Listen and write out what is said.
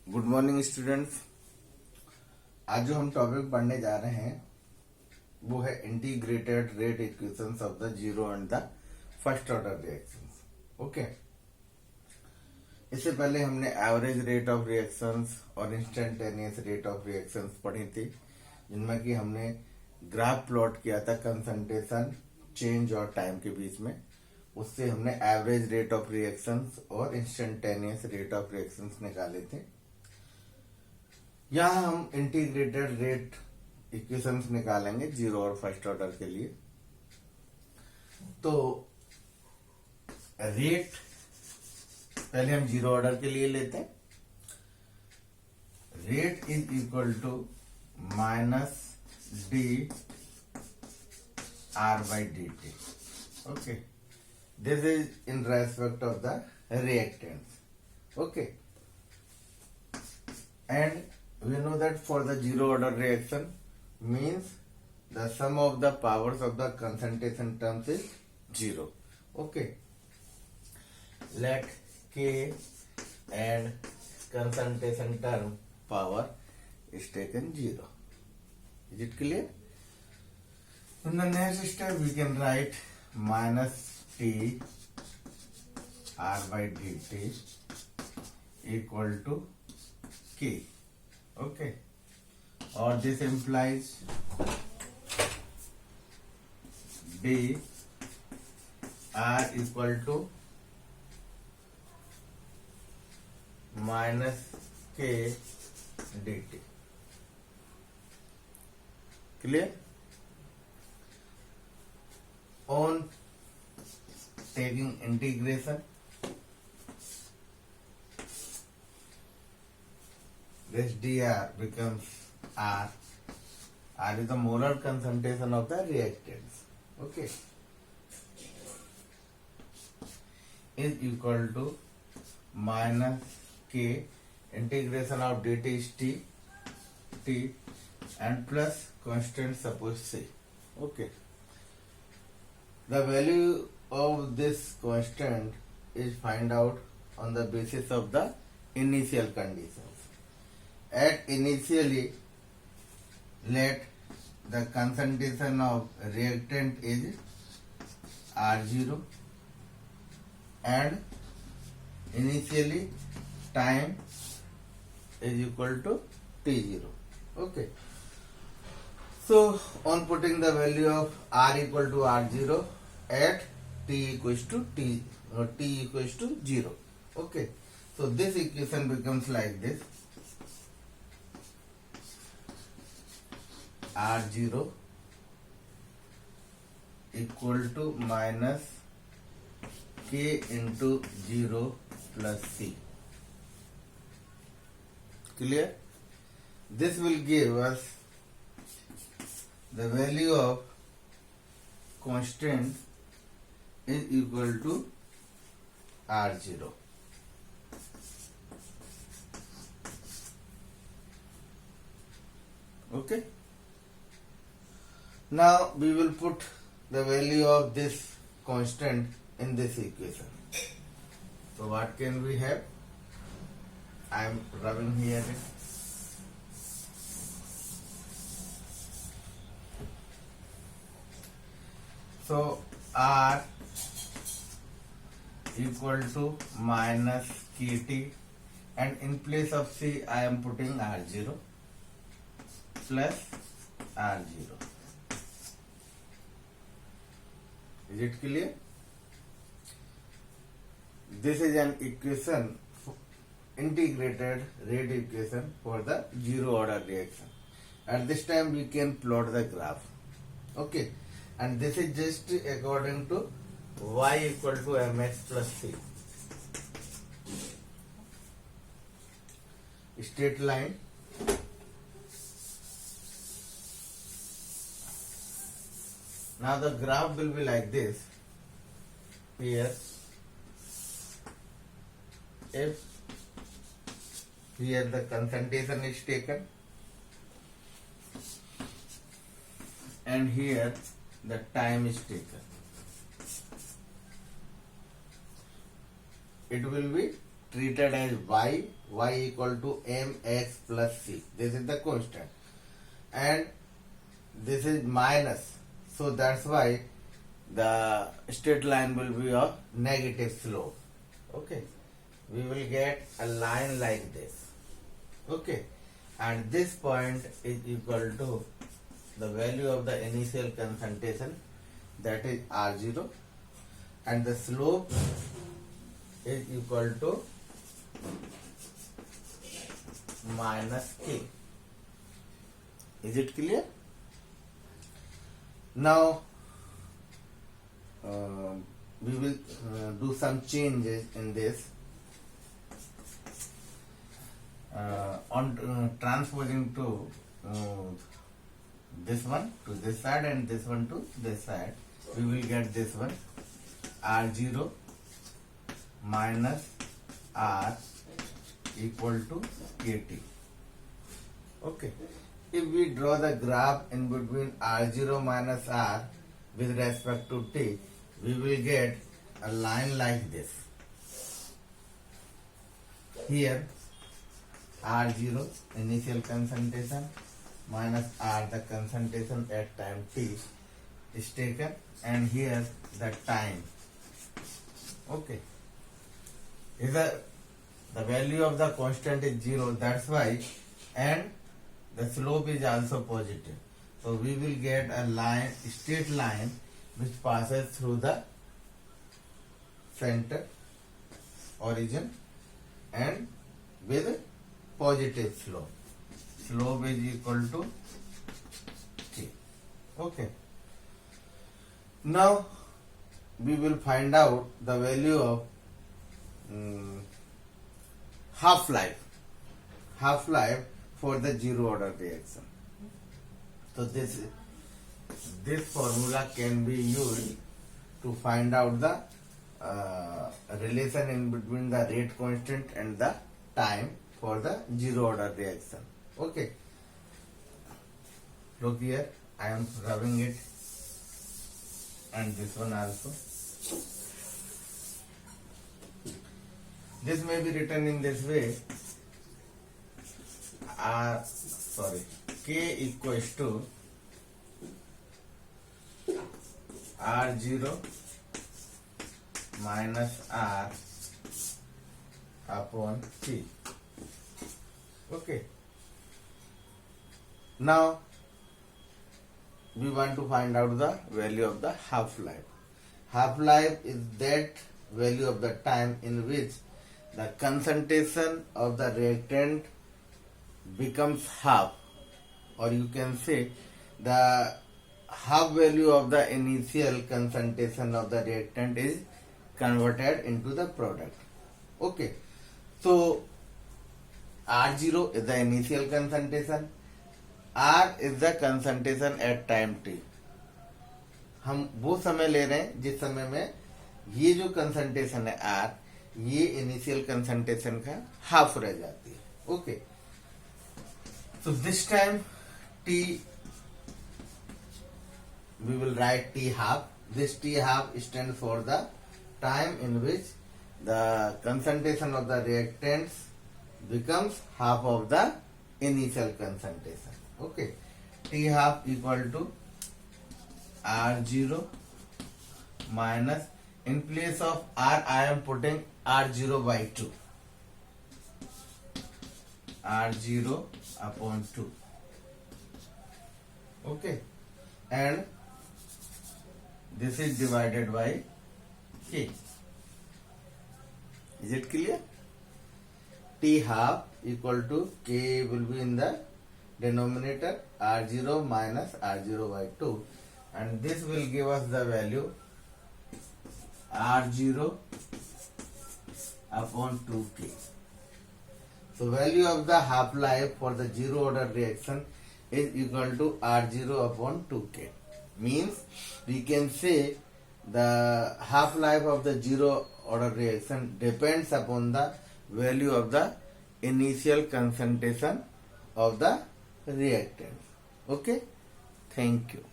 Good morning students. आज जो हम टॉपिक पढ़ने जा रहे हैं वो है integrated rate equations of the zero and the first order reactions. Okay, इससे पहले हमने एवरेज रेट ऑफ रिएक्शंस और इंस्टेंटेनियस रेट ऑफ रिएक्शंस पढ़ी थी, जिनमें कि हमने ग्राफ प्लॉट किया था कंसंट्रेशन, चेंज और टाइम के बीच में। उससे हमने एवरेज रेट ऑफ रिएक्शंस और इंस्टेंटेनियस रेट ऑफ रिएक्शंस निकाले थे। यहां हम इंटीग्रेटेड रेट इक्वेशंस निकालेंगे जीरो और फर्स्ट ऑर्डर के लिए। तो रेट पहले हम जीरो ऑर्डर के लिए लेते हैं। Rate is equal to minus d r by d t. Okay, this is in respect of the reactants. Okay, and we know that for the zero order reaction means the sum of the powers of the concentration terms is zero. Okay, let K and concentration term power is taken zero. Is it clear? In the next step we can write minus T R by dt equal to K. Okay, or this implies D R equal to minus K dt. Clear? On taking integration, this dr becomes R. R is the molar concentration of the reactants. Okay, is equal to minus K integration of dt is t and plus constant suppose C. Okay, the value of this constant is find out on the basis of the initial conditions. At initially, let the concentration of reactant is R0 and initially time is equal to T0. Okay, so on putting the value of R equal to R0 at T equals to T or T equals to 0. Okay, so this equation becomes like this: R0 equal to minus K into 0 plus C. Clear? This will give us the value of constant is equal to R0. Okay? Now we will put the value of this constant in this equation. So what can we have? I am rubbing here. So R equal to minus KT, and in place of C I am putting R0 plus R0. Is it clear? This is an equation, integrated rate equation for the zero order reaction. At this time we can plot the graph. Okay, and this is just according to y equal to mx plus c. Straight line. Now the graph will be like this. Here, if here the concentration is taken and here the time is taken, it will be treated as y equal to mx plus c. This is the constant, and this is minus. So that's why the straight line will be of negative slope. Okay, we will get a line like this. Okay, and this point is equal to the value of the initial concentration, that is r0, and the slope is equal to minus k. Is it clear? Now we will do some changes in this. On transposing to this one to this side and this one to this side, we will get this one, r0 minus r equal to kt. Okay, if we draw the graph in between r0 minus r with respect to t, we will get a line like this. Here r0 initial concentration minus r the concentration at time t is taken, and here the time. Okay, is the value of the constant is 0, that's why, and the slope is also positive. So we will get a line, straight line, which passes through the center, origin, and with positive slope. Slope is equal to k. Okay. Now we will find out the value of half-life for the zero order reaction. So this formula can be used to find out the relation in between the rate constant and the time for the zero order reaction. Okay, look here, I am rubbing it, and this one also. This may be written in this way: K equals to R0 minus R upon T. Okay. Now we want to find out the value of the half-life. Half-life is that value of the time in which the concentration of the reactant becomes half, or you can say the half value of the initial concentration of the reactant is converted into the product. Okay, so R0 is the initial concentration, R is the concentration at time t. हम वो समय ले रहे हैं जिस समय में ये जो कंसंट्रेशन है R, ये इनिशियल कंसंट्रेशन का हाफ रह जाती है. Okay, so this time T, we will write T half. This T half stands for the time in which the concentration of the reactants becomes half of the initial concentration. Okay, T half equal to R0 minus, in place of R I am putting R0 by 2. R0 upon 2. Okay, and this is divided by K. Is it clear? T half equal to K will be in the denominator, R0 minus R0 by 2, and this will give us the value R0 upon 2K. So value of the half-life for the zero order reaction is equal to R0 upon 2K. Means we can say the half-life of the zero order reaction depends upon the value of the initial concentration of the reactant. Okay, thank you.